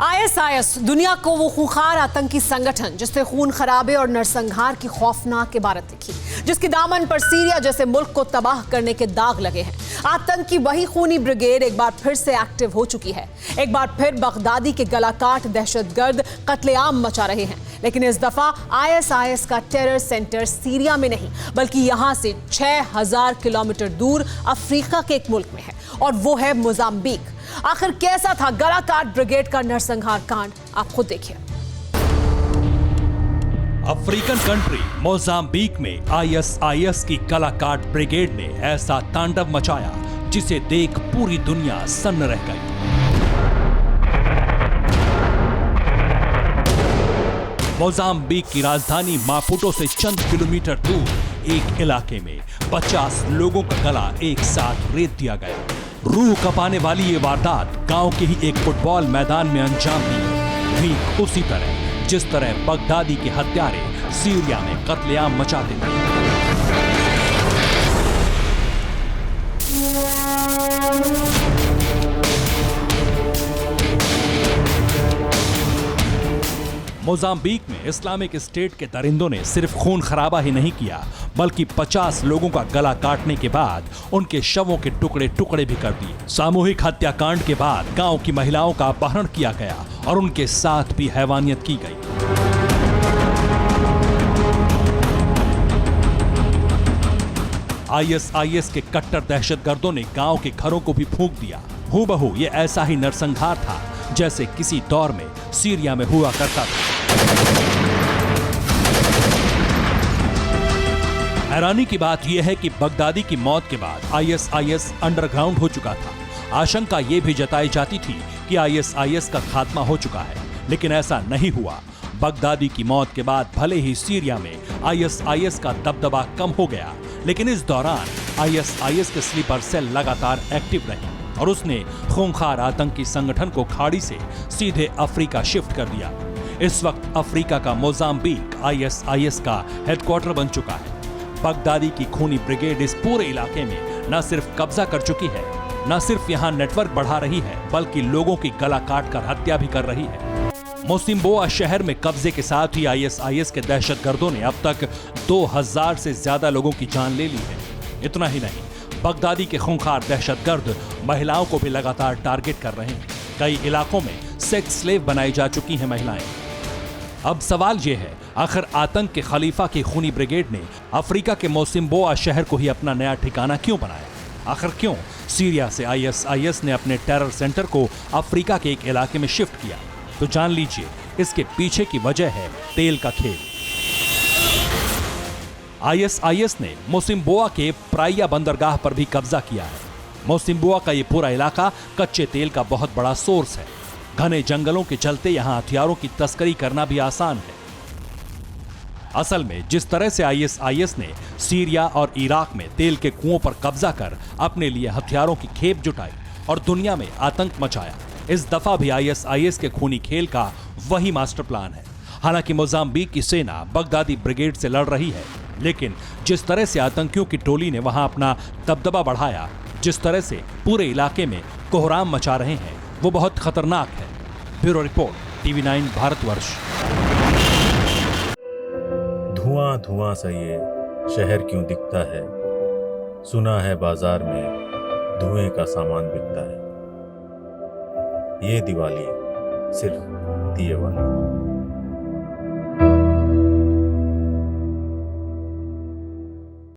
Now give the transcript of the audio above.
ISIS दुनिया को वो खूंखार आतंकी संगठन जिसने खून खराबे और नरसंहार की खौफनाक इबारत लिखी, जिसके दामन पर सीरिया जैसे मुल्क को तबाह करने के दाग लगे हैं। आतंकी वही खूनी ब्रिगेड एक बार फिर से एक्टिव हो चुकी है। एक बार फिर बगदादी के गलाकाट दहशतगर्द कत्लेआम मचा रहे हैं। लेकिन इस दफा आईएसआईएस का टेरर सेंटर सीरिया में नहीं, बल्कि यहां से 6000 किलोमीटर दूर अफ्रीका के एक मुल्क में है, और वो है मोजाम्बिक। आखिर कैसा था गलाकाट ब्रिगेड का नरसंहार कांड, आप खुद देखिए। अफ्रीकन कंट्री मोजाम्बिक में आईएसआईएस की गलाकाट ब्रिगेड ने ऐसा तांडव मचाया जिसे देख पूरी दुनिया सन्न रह गई। मोजाम्बिक की राजधानी मापुटो से चंद किलोमीटर दूर एक इलाके में 50 लोगों का गला एक साथ रेत दिया गया। रूह कपाने वाली ये वारदात गांव के ही एक फुटबॉल मैदान में अंजाम दी। ठीक उसी तरह जिस तरह बगदादी के हत्यारे सीरिया में कत्लेआम मचाते थे। मोजाम्बिक में इस्लामिक स्टेट के दरिंदों ने सिर्फ खून खराबा ही नहीं किया, बल्कि 50 लोगों का गला काटने के बाद उनके शवों के टुकड़े टुकड़े भी कर दिए। सामूहिक हत्याकांड के बाद गांव की महिलाओं का अपहरण किया गया और उनके साथ भी हैवानियत की गई। आईएसआईएस के कट्टर दहशतगर्दों ने गांव के घरों को भी फूंक दिया। हूबहू ये ऐसा ही नरसंहार था जैसे किसी दौर में सीरिया में हुआ करता था। हैरानी की बात यह है कि बगदादी की मौत के बाद आईएसआईएस अंडरग्राउंड हो चुका था। आशंका यह भी जताई जाती थी कि आईएसआईएस का खात्मा हो चुका है, लेकिन ऐसा नहीं हुआ। बगदादी की मौत के बाद भले ही सीरिया में आईएसआईएस का दबदबा कम हो गया, लेकिन इस दौरान आईएसआईएस के स्लीपर सेल लगातार एक्टिव रहे और उसने खूंखार आतंकी संगठन को खाड़ी से सीधे अफ्रीका शिफ्ट कर दिया। इस वक्त अफ्रीका का मोजाम्बिक आईएसआईएस का हेडक्वार्टर बन चुका है। बगदादी की खूनी ब्रिगेड इस पूरे इलाके में न सिर्फ कब्जा कर चुकी है, न सिर्फ यहाँ नेटवर्क बढ़ा रही है, बल्कि लोगों की गला काट कर हत्या भी कर रही है। मोसिम्बोआ शहर में कब्जे के साथ ही आईएसआईएस के दहशतगर्दों ने अब तक 2000 से ज्यादा लोगों की जान ले ली है। इतना ही नहीं, बगदादी के खूंखार दहशतगर्द महिलाओं को भी लगातार टारगेट कर रहे हैं। कई इलाकों में सेक्स स्लेव बनाई जा चुकी हैं महिलाएं। अब सवाल यह है, आखिर आतंक के खलीफा की खूनी ब्रिगेड ने अफ्रीका के मोसिम्बोआ शहर को ही अपना नया ठिकाना क्यों बनाया? आखिर क्यों सीरिया से आईएसआईएस ने अपने टेरर सेंटर को अफ्रीका के एक इलाके में शिफ्ट किया? तो जान लीजिए, इसके पीछे की वजह है तेल का खेल। आईएसआईएस ने मोसिम्बोआ के प्राइया बंदरगाह पर भी कब्जा किया है। मोसिम्बोआ का ये पूरा इलाका कच्चे तेल का बहुत बड़ा सोर्स है। घने जंगलों के चलते यहां हथियारों की तस्करी करना भी आसान है। असल में जिस तरह से आईएसआईएस ने सीरिया और इराक में तेल के कुओं पर कब्जा कर अपने लिए हथियारों की खेप जुटाई और दुनिया में आतंक मचाया, इस दफा भी आईएसआईएस के खूनी खेल का वही मास्टर प्लान है। हालांकि मोजाम्बिक की सेना बगदादी ब्रिगेड से लड़ रही है, लेकिन जिस तरह से आतंकियों की टोली ने वहां अपना दबदबा बढ़ाया, जिस तरह से पूरे इलाके में कोहराम मचा रहे हैं, वो बहुत खतरनाक है। Bureau report, TV9 Bharatvarsh. धुआं धुआं सा ये शहर क्यों दिखता है? सुना है बाजार में धुएं का सामान बिकता है। ये दिवाली सिर्फ दिए वाली।